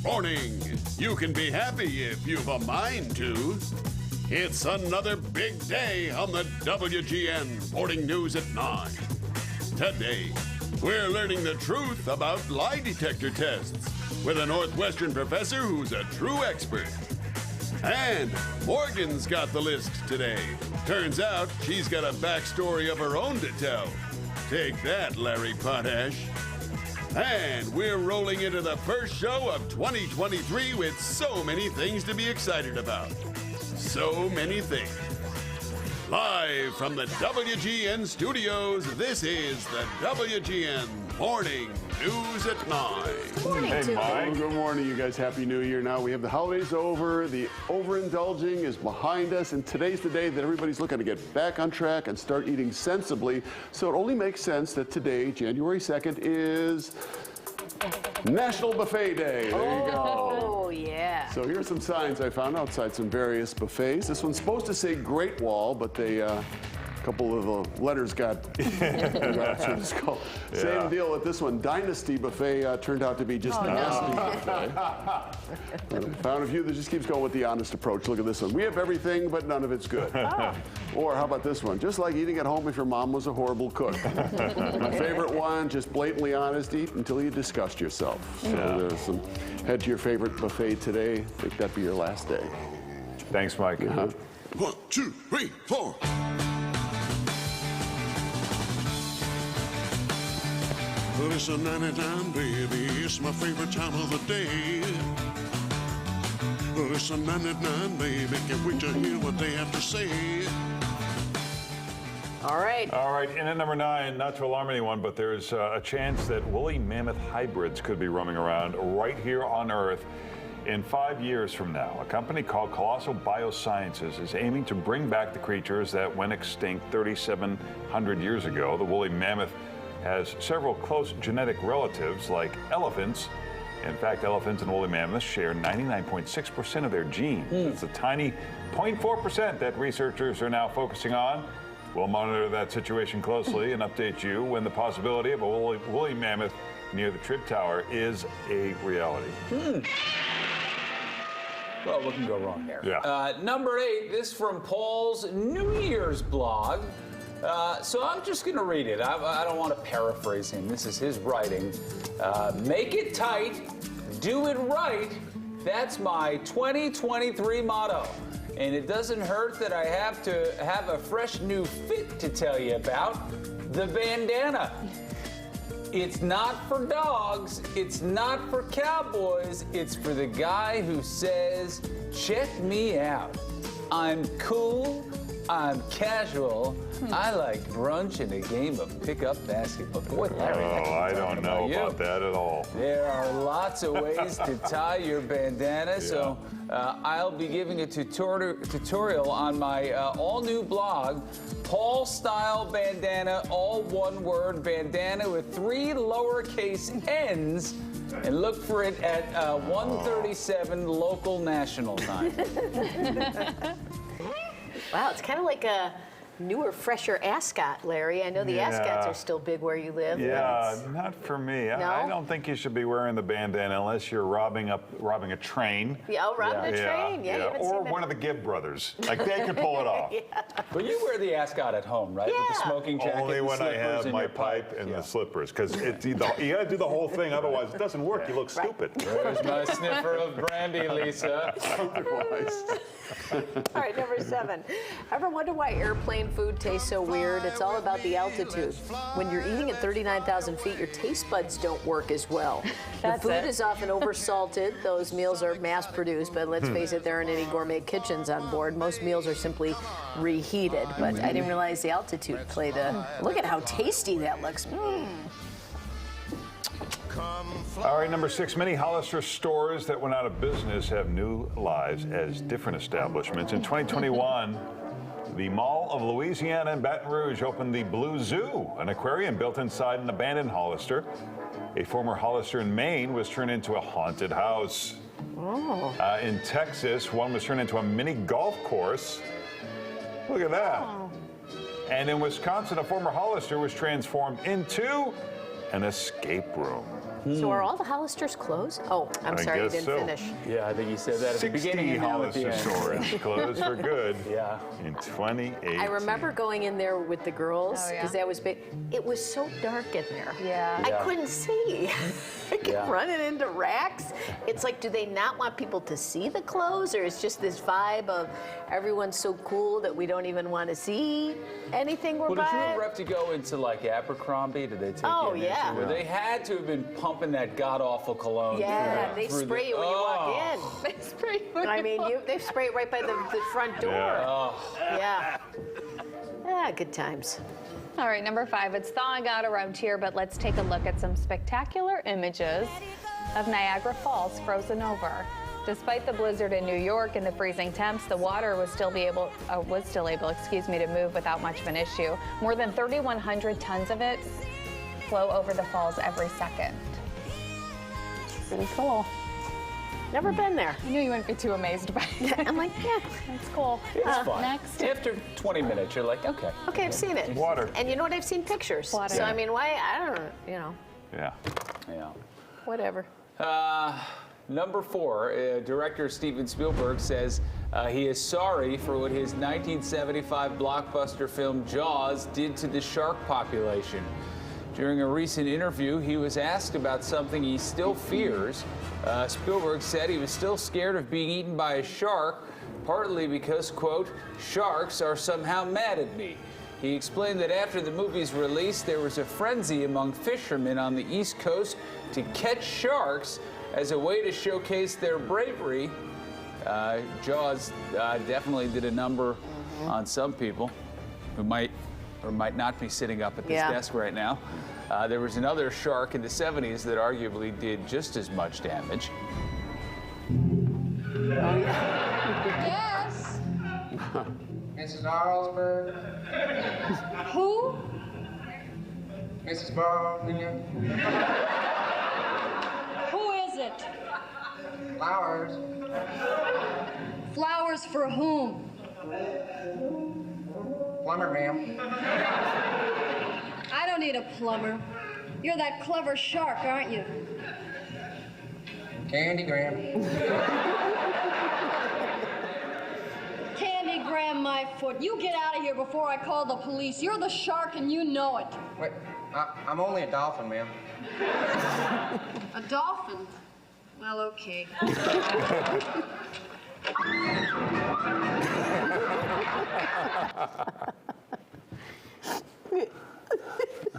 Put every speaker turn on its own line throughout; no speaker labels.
Morning. You can be happy if you've a mind to. It's another big day on the WGN Morning News at 9. Today, we're learning the truth about lie detector tests with a Northwestern professor who's a true expert. And Morgan's got the list today. Turns out she's got a backstory of her own to tell. Take that, Larry Potash. And we're rolling into the first show of 2023 with so many things to be excited about. So many things. Live from the WGN studios, this is the WGN Morning News at 9.
Morning,
Hey, Mike.
Good morning, you guys. Happy New Year. Now we have the holidays over. The overindulging is behind us, and today's the day that everybody's looking to get back on track and start eating sensibly. So it only makes sense that today, January 2nd, is National Buffet Day. There you go.
Oh, yeah.
So here's some signs I found outside some various buffets. This one's supposed to say Great Wall, but they a couple of the letters got Same deal with this one. Dynasty Buffet turned out to be just Nasty Buffet. Found a few that just keeps going with the honest approach. Look at this one. We have everything, but none of it's good. Or how about this one? Just like eating at home if your mom was a horrible cook. My favorite one, just blatantly honest, eat until you disgust yourself. So there's some, head to your favorite buffet today. I think that'd be your last day.
Thanks, Mike.
1, 2, 3, 4.
Well, it's a 99, baby. It's my favorite time of the day. Well, it's a 99, baby. Can't wait to hear what they have to say.
All right.
All right, in at number 9, not to alarm anyone, but there's a chance that woolly mammoth hybrids could be roaming around right here on Earth in 5 years from now. A company called Colossal Biosciences is aiming to bring back the creatures that went extinct 3,700 years ago. The woolly mammoth has several close genetic relatives like elephants. In fact, elephants and woolly mammoths share 99.6% of their genes. It's a tiny 0.4% that researchers are now focusing on. We'll monitor that situation closely and update you when the possibility of a woolly mammoth near the Trib Tower is a reality.
Well, what can go wrong there?
Yeah.
Number 8, this from Paul's New Year's blog. So I'm just going to read it. I don't want to paraphrase him. This is his writing. Make it tight, do it right. That's my 2023 motto. And it doesn't hurt that I have to have a fresh new fit to tell you about. The bandana. It's not for dogs. It's not for cowboys. It's for the guy who says, check me out. I'm cool. I'm casual. I like brunch and a game of pickup basketball. Boy, Larry,
I don't know about that at all.
there are lots of ways to tie your bandana, so I'll be giving a tutorial on my all-new blog, Paul Style Bandana, all one word, bandana with 3 lowercase n's, and look for it at 1:37 local national time.
Wow, it's kind of like a newer, fresher ascot, Larry. I know the ascots are still big where you live.
Yeah, not for me.
No?
I don't think you should be wearing the bandana unless you're robbing a train.
Yeah, oh, robbing a train. Yeah, you haven't
Or
seen that.
one of the Gibb brothers. Like, they could pull it off.
But you wear the ascot at home, right? With the
Yeah.
smoking jacket,
Only
the
when I
slippers,
have
and
my
your
pipe and
Yeah.
the slippers, because you got to do the whole thing, otherwise it doesn't work. You look stupid.
There's my sniffer of brandy, Lisa.
All right, number 7. Ever wonder why airplane food tastes so weird? It's all about the altitude. When you're eating at 39,000 feet, your taste buds don't work as well. The food is often oversalted. Those meals are mass-produced, but let's face it, there aren't any gourmet kitchens on board. Most meals are simply reheated, but I didn't realize the altitude played a... Look at how tasty that looks.
All right, number 6, many Hollister stores that went out of business have new lives as different establishments. In 2021, the Mall of Louisiana in Baton Rouge opened the Blue Zoo, an aquarium built inside an abandoned Hollister. A former Hollister in Maine was turned into a haunted house. In Texas, one was turned into a mini golf course. Look at that. And in Wisconsin, a former Hollister was transformed into an escape room.
So are all the Hollisters closed? Oh, I'm sorry, you
guess
didn't
so.
finish.
Yeah, I think you said that at the
60
beginning and now at the
Hollister
end.
stores closed for good
Yeah.
in 2018.
I remember going in there with the girls
Oh, yeah?
because that was big. It was so dark in there.
Yeah.
I couldn't see. I kept
Yeah.
running into racks. It's like, do they not want people to see the clothes, or it's just this vibe of everyone's so cool that we don't even want to see anything we're
Well, did you
buying?
ever have to go into like Abercrombie? Did they take
Oh,
you in
yeah.
Where they had to have been pumping that god awful cologne.
Yeah,
through
they
the-
spray you when you walk in.
They spray you.
I mean, they spray it right by the front door.
Yeah.
Yeah. Ah, good times.
All right, number 5. It's thawing out around here, but let's take a look at some spectacular images of Niagara Falls frozen over. Despite the blizzard in New York and the freezing temps, the water was still able, to move without much of an issue. More than 3,100 tons of it flow over the falls every second. Pretty cool.
Never been there.
I knew you wouldn't be too amazed by it.
I'm like, yeah.
That's cool.
It's fun.
Next.
After 20 minutes, you're like, okay.
Okay, I've seen it.
Water.
And you know what? I've seen pictures.
Water.
So, I mean, why? I don't know,
Yeah.
Yeah.
whatever.
Number 4, director Steven Spielberg says he is sorry for what his 1975 blockbuster film Jaws did to the shark population. During a recent interview, he was asked about something he still fears. Spielberg said he was still scared of being eaten by a shark, partly because, quote, sharks are somehow mad at me. He explained that after the movie's release, there was a frenzy among fishermen on the East Coast to catch sharks as a way to showcase their bravery. Jaws definitely did a number on some people who might or might not be sitting up at this desk right now. There was another shark in the 70s that arguably did just as much damage.
Yes. Mrs. Arlsberg. Who? Mrs. Baldwin.
Who is it?
Flowers.
Flowers for whom?
Plumber, ma'am.
I don't need a plumber. You're that clever shark, aren't you?
Candy Graham.
Candy Graham my foot. You get out of here before I call the police. You're the shark and you know it.
Wait, I'm only a dolphin, ma'am.
A dolphin? Well, okay.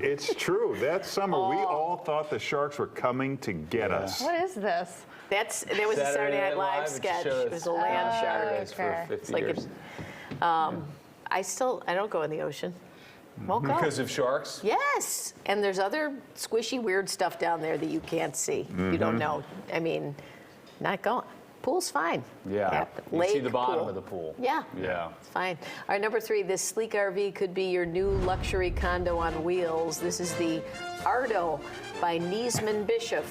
It's true. That summer, we all thought the sharks were coming to get us.
What is this?
That was a Saturday Night Live sketch. It was a land shark.
Saturdays for
Okay.
50
Like
years.
I don't go in the ocean. Won't go.
Because of sharks?
Yes, and there's other squishy, weird stuff down there that you can't see. You don't know. I mean, not going. Pool's fine.
Yeah. You
Lake,
see the bottom
pool.
of the pool.
Yeah.
Yeah.
It's fine. All right, number 3, this sleek RV could be your new luxury condo on wheels. This is the Ardo by Niesman Bishop.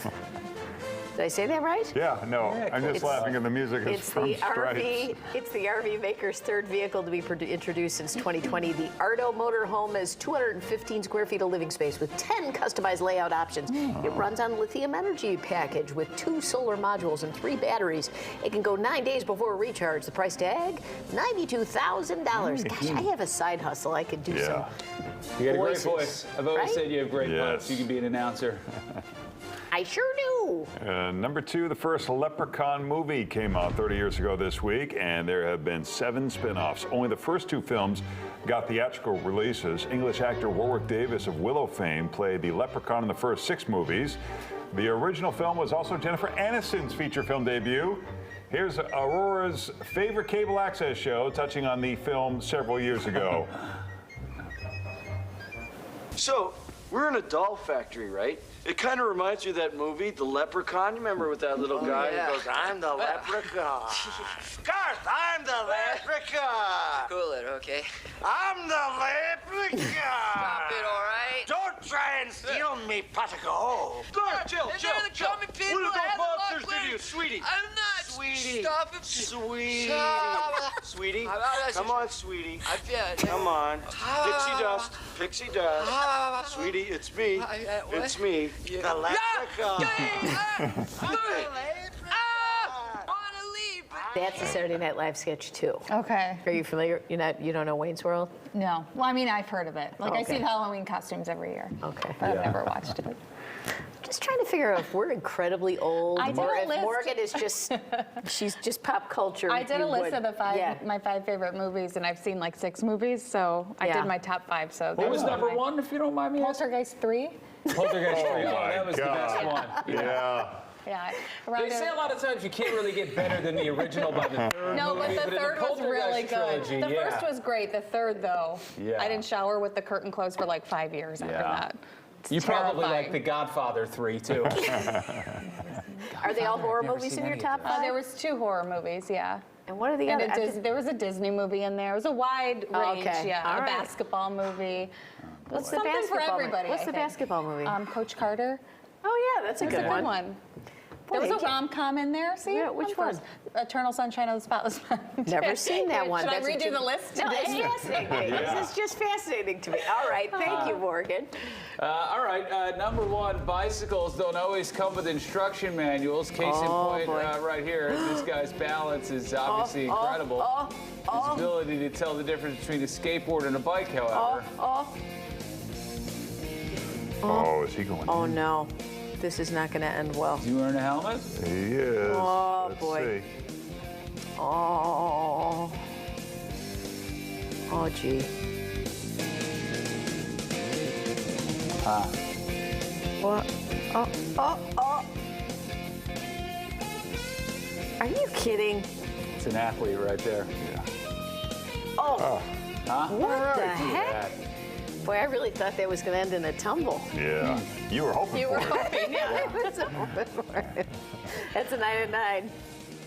Did I say that right?
Yeah, no, I'm just
It's-
laughing at the music. It's
It's
from
the
Stripes.
It's the RV maker's third vehicle to be introduced since 2020. The Ardo motorhome has 215 square feet of living space with 10 customized layout options. It runs on lithium energy package with 2 solar modules and 3 batteries. It can go 9 days before recharge. The price tag, $92,000. Gosh, I have a side hustle. I could do some.
You got a great
Voices,
voice. I've always
right?
said you have great
Yes.
voice. You can be an announcer.
I sure do.
Number 2, the first Leprechaun movie came out 30 years ago this week, and there have been 7 spin-offs. Only the first 2 films got theatrical releases. English actor Warwick Davis of Willow fame played the Leprechaun in the first 6 movies. The original film was also Jennifer Aniston's feature film debut. Here's Aurora's favorite cable access show, touching on the film several years ago.
So, we're in a doll factory, right? It kind of reminds you of that movie, The Leprechaun. You remember with that little guy who goes, I'm the leprechaun. Garth, I'm the leprechaun.
Cool it, okay?
I'm the leprechaun.
Stop it, all right?
Don't try and steal me, Patico. Garth, chill.
They're the common people.
What are
I
those
have the
monsters
luck,
to you, sweetie?
I'm not.
Sweetie.
Stop it.
Sweetie.
Stop.
sweetie.
that's
Come
just-
on, sweetie.
I feel it.
Come on. Pixie dust. Pixie dust. Sweetie, it's me.
what?
It's me. The leprechaun.
That's a Saturday Night Live sketch too.
Okay.
Are you familiar? You don't know Wayne's World?
No. Well, I mean, I've heard of it. Like, I
Okay.
see the Halloween costumes every year.
Okay.
But I've never watched it.
Just trying to figure out if we're incredibly old
I did
or
a
if
list.
Morgan is just, she's just pop culture.
I did a
you
list
would-
of the
Yeah.
my 5 favorite movies, and I've seen like 6 movies, so I
Yeah.
did my top 5. So
What was
those are
number
my-
1, if you don't mind me asking?
Poltergeist 3.
Poltergeist 3.
Oh,
that was the
my
best
God.
one.
Yeah.
Yeah.
They say a lot of times you can't really get better than the original by the third
No, but
movie,
the
in
third was
Poltergeist
really good.
trilogy,
The
yeah.
first was great. The third, though,
Yeah.
I didn't shower with the curtain closed for like 5 years after
Yeah.
that. It's
You probably
terrifying.
like The Godfather 3, too.
Are they all horror
Never
movies
seen
in your
any of
top 5?
There was 2 horror movies, yeah.
And what are the
And
other?
there was a Disney movie in there. It was a wide range,
Okay.
yeah.
All
a
right.
basketball movie.
What's the
Something for
basketball
everybody.
What's
I
the
think.
basketball movie?
Coach Carter.
Oh yeah, that's a
That's
good
a good
one.
one. There was a rom-com in there. See?
Yeah, which
I'm first. Eternal Sunshine of the Spotless Mind.
Never seen that one.
Should
That's
I
a
redo
too-
the list
No,
today?
it's fascinating. This is just fascinating to me. All right, thank you, Morgan.
All right, number 1, bicycles don't always come with instruction manuals. Case in point,
boy.
right here, this guy's balance is obviously incredible. His ability to tell the difference between a skateboard and a bike, however.
Oh, is he going?
Oh no, this is not going to end well.
Is he wearing a helmet?
He is.
Oh,
Let's
boy.
see.
Oh. Oh, gee. What? Oh. Are you kidding?
It's an athlete right there.
Yeah.
Oh.
Huh?
What the
Do
heck?
that.
Boy, I really thought that was going to end in a tumble.
Yeah. You were hoping
You
for
were
it.
hoping. Yeah, I was hoping for it. That's a 9 at 9.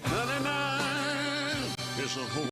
99 is a whole